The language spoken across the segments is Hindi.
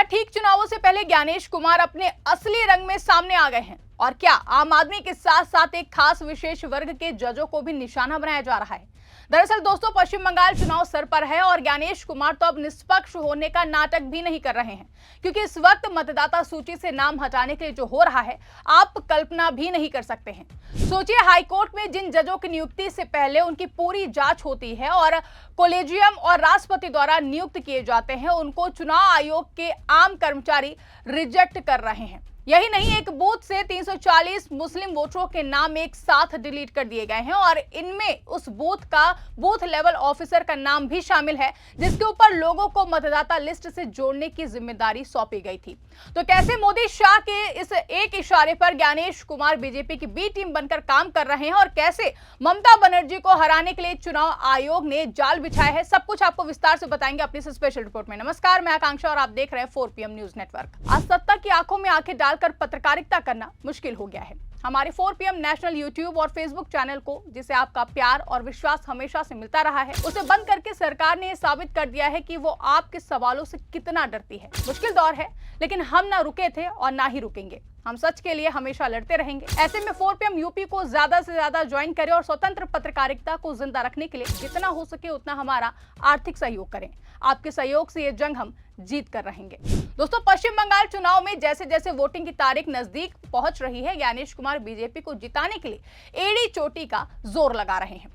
ठीक चुनावों से पहले ज्ञानेश कुमार अपने असली रंग में सामने आ गए हैं। और क्या आम आदमी के साथ साथ एक खास विशेष वर्ग के जजों को भी निशाना बनाया जा रहा है। दरअसल दोस्तों, पश्चिम बंगाल चुनाव सर पर है और ज्ञानेश कुमार तो अब निष्पक्ष होने का नाटक भी नहीं कर रहे हैं, क्योंकि इस वक्त मतदाता सूची से नाम हटाने के लिए जो हो रहा है आप कल्पना भी नहीं कर सकते हैं। सोचिए, हाईकोर्ट में जिन जजों की नियुक्ति से पहले उनकी पूरी जांच होती है और कॉलेजियम और राष्ट्रपति द्वारा नियुक्त किए जाते हैं, उनको चुनाव आयोग के आम कर्मचारी रिजेक्ट कर रहे हैं। यही नहीं, एक बूथ से 340 मुस्लिम वोटरों के नाम एक साथ डिलीट कर दिए गए हैं और इनमें उस बूथ का बूथ लेवल ऑफिसर का नाम भी शामिल है, जिसके ऊपर लोगों को मतदाता लिस्ट से जोड़ने की जिम्मेदारी सौंपी गई थी। तो कैसे मोदी शाह के इस एक इशारे पर ज्ञानेश कुमार बीजेपी की बी टीम बनकर काम कर रहे हैं और कैसे ममता बनर्जी को हराने के लिए चुनाव आयोग ने जाल बिछाया है, सब कुछ आपको विस्तार से बताएंगे अपनी इस स्पेशल रिपोर्ट में। नमस्कार, मैं आकांक्षा और आप देख रहे हैं 4 PM न्यूज नेटवर्क। आज सत्ता की आंखों में आंखें डालकर पत्रकारिता करना मुश्किल हो गया है। हमारे 4 PM नेशनल यूट्यूब और फेसबुक चैनल को, जिसे आपका प्यार और विश्वास हमेशा से मिलता रहा है, उसे बंद करके सरकार ने साबित कर दिया है कि वो आपके सवालों से कितना डरती है। मुश्किल दौर है, लेकिन हम ना रुके थे और ना ही रुकेंगे। हम सच के लिए हमेशा लड़ते रहेंगे। ऐसे में 4 PM यूपी को ज्यादा से ज्यादा ज्वाइन करें और स्वतंत्र पत्रकारिता को जिंदा रखने के लिए जितना हो सके उतना हमारा आर्थिक सहयोग करें। आपके सहयोग से ये जंग हम जीत कर रहेंगे। दोस्तों, पश्चिम बंगाल चुनाव में जैसे जैसे वोटिंग की तारीख नजदीक पहुंच रही है, ज्ञानेश कुमार बीजेपी को जिताने के लिए एड़ी चोटी का जोर लगा रहे हैं।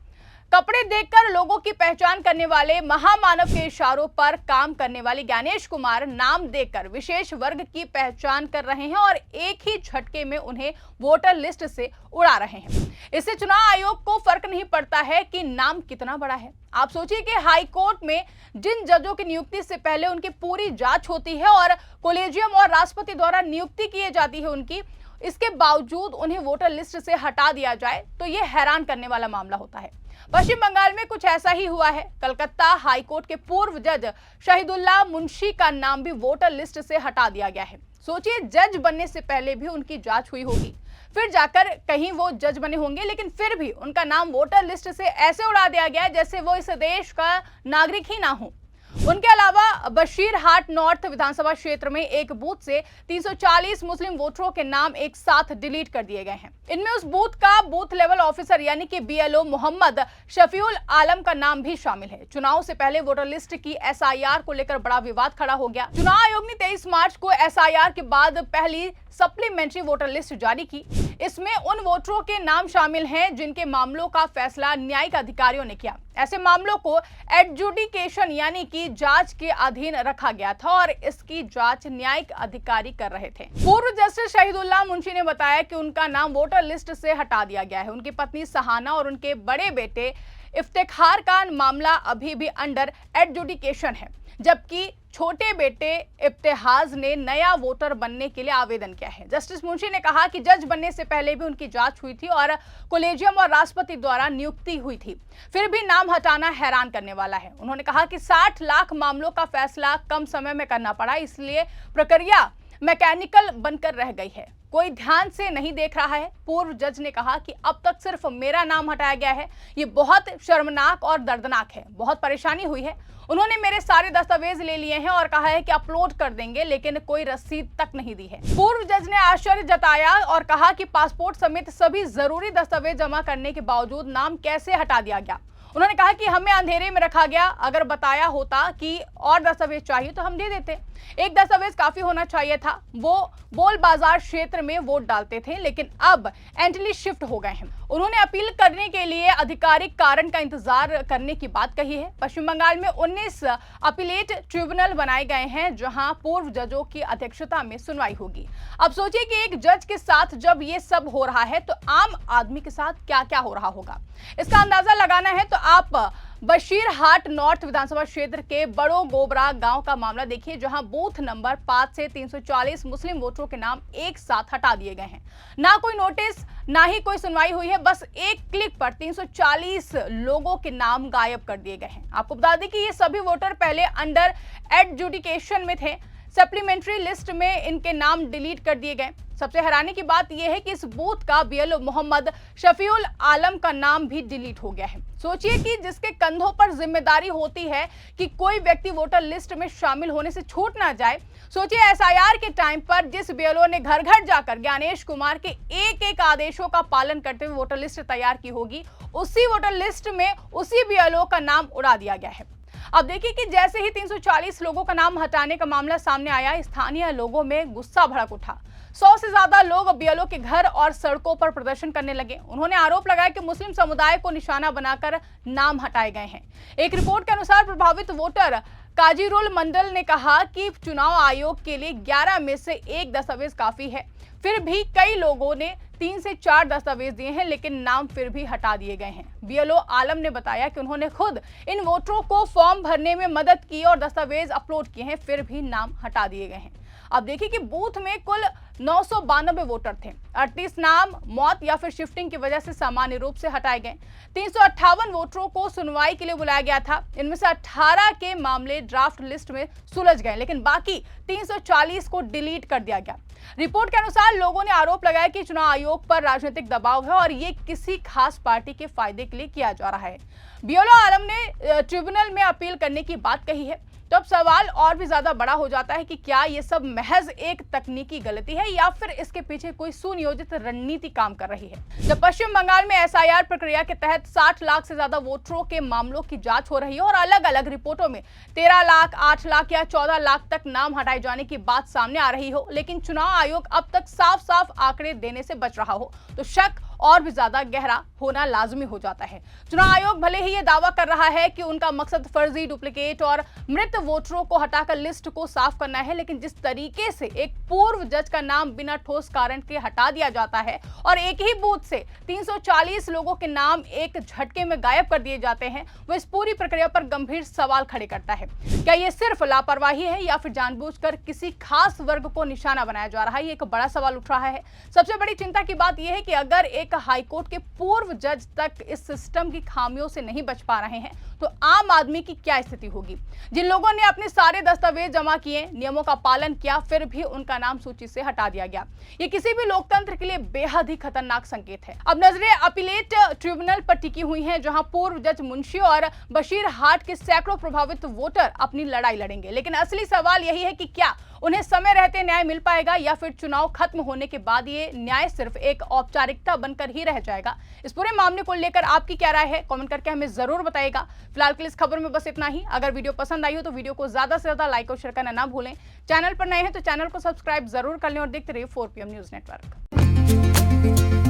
कपड़े देखकर लोगों की पहचान करने वाले, महामानव के इशारों पर काम करने वाले ज्ञानेश कुमार नाम देकर विशेष वर्ग की पहचान कर रहे हैं और एक ही झटके में उन्हें वोटर लिस्ट से उड़ा रहे हैं। इससे चुनाव आयोग को फर्क नहीं पड़ता है कि नाम कितना बड़ा है। आप सोचिए कि हाई कोर्ट में जिन जजों की नियुक्ति से पहले उनकी पूरी जांच होती है और कॉलेजियम और राष्ट्रपति द्वारा नियुक्ति की जाती है उनकी, इसके बावजूद उन्हें वोटर लिस्ट से हटा दिया जाए तो यह हैरान करने वाला मामला होता है। पश्चिम बंगाल में कुछ ऐसा ही हुआ है। कलकत्ता हाईकोर्ट के पूर्व जज शहीदुल्लाह मुंशी का नाम भी वोटर लिस्ट से हटा दिया गया है। सोचिए, जज बनने से पहले भी उनकी जांच हुई होगी, फिर जाकर कहीं वो जज बने होंगे, लेकिन फिर भी उनका नाम वोटर लिस्ट से ऐसे उड़ा दिया गया जैसे वो इस देश का नागरिक ही ना हो। उनके अलावा बशीरहाट नॉर्थ विधानसभा क्षेत्र में एक बूथ से 340 मुस्लिम वोटरों के नाम एक साथ डिलीट कर दिए गए हैं। इनमें उस बूथ का बूथ लेवल ऑफिसर यानी कि BLO मोहम्मद शफीउल आलम का नाम भी शामिल है। चुनाव से पहले वोटर लिस्ट की SIR को लेकर बड़ा विवाद खड़ा हो गया। चुनाव आयोग ने 23 मार्च को SIR के बाद पहली सप्लीमेंट्री वोटर लिस्ट जारी की। इसमें उन वोटरों के नाम शामिल हैं जिनके मामलों का फैसला न्यायिक अधिकारियों ने किया। ऐसे मामलों को एडजुडिकेशन यानी कि जांच के अधीन रखा गया था और इसकी जांच न्यायिक अधिकारी कर रहे थे। पूर्व जस्टिस शहीदुल्लाह मुंशी ने बताया कि उनका नाम वोटर लिस्ट से हटा दिया गया है। उनकी पत्नी सहाना और उनके बड़े बेटे इफ्तिखार का मामला अभी भी अंडर एडजुडिकेशन है, जबकि छोटे बेटे इब्तिहाज ने नया वोटर बनने के लिए आवेदन किया है। जस्टिस मुंशी ने कहा कि जज बनने से पहले भी उनकी जांच हुई थी और कॉलेजियम और राष्ट्रपति द्वारा नियुक्ति हुई थी, फिर भी नाम हटाना हैरान करने वाला है। उन्होंने कहा कि 60 लाख मामलों का फैसला कम समय में करना पड़ा, इसलिए प्रक्रिया मैकेनिकल बनकर रह गई है, कोई ध्यान से नहीं देख रहा है। पूर्व जज ने कहा कि अब तक सिर्फ मेरा नाम हटाया गया है, ये बहुत शर्मनाक और दर्दनाक है, बहुत परेशानी हुई है। उन्होंने मेरे सारे दस्तावेज ले लिए हैं और कहा है कि अपलोड कर देंगे, लेकिन कोई रसीद तक नहीं दी है। पूर्व जज ने आश्चर्य जताया और कहा कि पासपोर्ट समेत सभी जरूरी दस्तावेज जमा करने के बावजूद नाम कैसे हटा दिया गया। उन्होंने कहा कि हमें अंधेरे में रखा गया, अगर बताया होता कि और दस्तावेज चाहिए तो हम दे देते। एक दस्तावेज काफी होना चाहिए था। वो बोल बाजार क्षेत्र में वोट डालते थे, लेकिन अब एंटिली शिफ्ट हो गए हैं। उन्होंने अपील करने के लिए आधिकारिक कारण का इंतजार करने की बात कही है। पश्चिम बंगाल में 19 अपीलेट ट्रिब्यूनल बनाए गए हैं, जहां पूर्व जजों की अध्यक्षता में सुनवाई होगी। अब सोचिए कि एक जज के साथ जब ये सब हो रहा है तो आम आदमी के साथ क्या क्या हो रहा होगा। इसका अंदाजा लगाना है तो आप बशीरहाट नॉर्थ विधानसभा क्षेत्र के बड़ो गोबरा गांव का मामला देखिए, जहां बूथ नंबर 5 से 340 मुस्लिम वोटरों के नाम एक साथ हटा दिए गए हैं। ना कोई नोटिस, ना ही कोई सुनवाई हुई है, बस एक क्लिक पर 340 लोगों के नाम गायब कर दिए गए हैं। आपको बता दें कि ये सभी वोटर पहले अंडर एडजुडिकेशन में थे। सप्लीमेंट्री लिस्ट में इनके नाम डिलीट कर दिए गए। सबसे हैरानी की बात यह है कि इस बूथ का बीएलओ मोहम्मद शफीउल आलम का नाम भी डिलीट हो गया है। सोचिए कि जिसके कंधों पर जिम्मेदारी होती है कि कोई व्यक्ति वोटर लिस्ट में शामिल होने से छूट ना जाए। सोचिए एसआईआर के टाइम पर जिस बीएलओ ने घर घर जाकर ज्ञानेश कुमार के एक एक आदेशों का पालन करते हुए वोटर लिस्ट तैयार की होगी, उसी वोटर लिस्ट में उसी बीएलओ का नाम उड़ा दिया गया है। अब देखिए कि जैसे ही 340 लोगों का नाम हटाने का मामला सामने आया, स्थानीय लोगों में गुस्सा भड़क उठा। 100 से ज्यादा लोग बीएलओ के घर और सड़कों पर प्रदर्शन करने लगे। उन्होंने आरोप लगाया कि मुस्लिम समुदाय को निशाना बनाकर नाम हटाए गए हैं। एक रिपोर्ट के अनुसार प्रभावित वोटर काजीरुल मंडल ने कहा कि चुनाव आयोग के लिए 11 में से एक दस्तावेज काफी है। फिर भी कई लोगों ने 3 से 4 दस्तावेज दिए हैं, लेकिन नाम फिर भी हटा दिए गए हैं। बीएलओ आलम ने बताया कि उन्होंने खुद इन वोटरों को फॉर्म भरने में मदद की और दस्तावेज अपलोड किए हैं, फिर भी नाम हटा दिए गए हैं। अब देखिए कि बूथ में कुल 992 वोटर थे। 38 नाम मौत या फिर शिफ्टिंग की वजह से सामान्य रूप से हटाए गए। 358 वोटरों को सुनवाई के लिए बुलाया गया था। इनमें से 18 के मामले ड्राफ्ट लिस्ट में सुलझ गए, लेकिन बाकी 340 को डिलीट कर दिया गया। रिपोर्ट के अनुसार लोगों ने आरोप लगाया कि चुनाव आयोग पर राजनीतिक दबाव है और ये किसी खास पार्टी के फायदे के लिए किया जा रहा है। बीएलओ आलम ने ट्रिब्यूनल में अपील करने की बात कही है। तो अब सवाल और भी ज्यादा बड़ा हो जाता है कि क्या ये सब महज एक तकनीकी गलती है या फिर इसके पीछे कोई सुनियोजित रणनीति काम कर रही है। जब पश्चिम बंगाल में एसआईआर प्रक्रिया के तहत 60 लाख से ज्यादा वोटरों के मामलों की जांच हो रही है और अलग अलग रिपोर्टों में 13 लाख, 8 लाख या 14 लाख तक नाम हटाए जाने की बात सामने आ रही हो, लेकिन चुनाव आयोग अब तक साफ साफ आंकड़े देने से बच रहा हो, तो शक और भी ज्यादा गहरा होना लाजमी हो जाता है। चुनाव आयोग भले ही ये दावा कर रहा है कि उनका मकसद फर्जी, डुप्लीकेट और मृत वोटरों को हटाकर लिस्ट को साफ करना है, लेकिन जिस तरीके से एक पूर्व जज का नाम बिना ठोस कारण के हटा दिया जाता है और एक ही बूथ से 340 लोगों के नाम एक झटके में गायब कर दिए जाते हैं, वो इस पूरी प्रक्रिया पर गंभीर सवाल खड़े करता है। क्या ये सिर्फ लापरवाही है या फिर जानबूझकर किसी खास वर्ग को निशाना बनाया जा रहा है? ये एक बड़ा सवाल उठ रहा है। सबसे बड़ी चिंता की बात यह है कि अगर एक हाईकोर्ट के पूर्व जज तक इस सिस्टम की खामियों से नहीं बच पा रहे हैं, तो आम आदमी की क्या स्थिति होगी? जिन लोगों ने अपने सारे दस्तावेज जमा किए, नियमों का पालन किया, फिर भी उनका नाम सूची से हटा दिया गया। ये किसी भी लोकतंत्र के लिए बेहद ही खतरनाक संकेत है। अब नजरें अपीलेट ट्रिब्यूनल पर टिकी हुई हैं, जहां पूर्व जज मुंशी और बशीर हाट के सैकड़ों प्रभावित वोटर अपनी लड़ाई लड़ेंगे। लेकिन असली सवाल यही है कि क्या उन्हें समय रहते न्याय मिल पाएगा या फिर चुनाव खत्म होने के बाद ये न्याय सिर्फ एक औपचारिकता बनकर ही रह जाएगा? इस पूरे मामले को लेकर आपकी क्या राय है? कमेंट करके हमें जरूर बताइएगा। फिलहाल के लिए इस खबर में बस इतना ही। अगर वीडियो पसंद आई हो तो वीडियो को ज्यादा से ज्यादा लाइक और शेयर करना ना भूलें। चैनल पर नए हैं तो चैनल को सब्सक्राइब जरूर कर लें और देखते रहिए 4PM न्यूज नेटवर्क।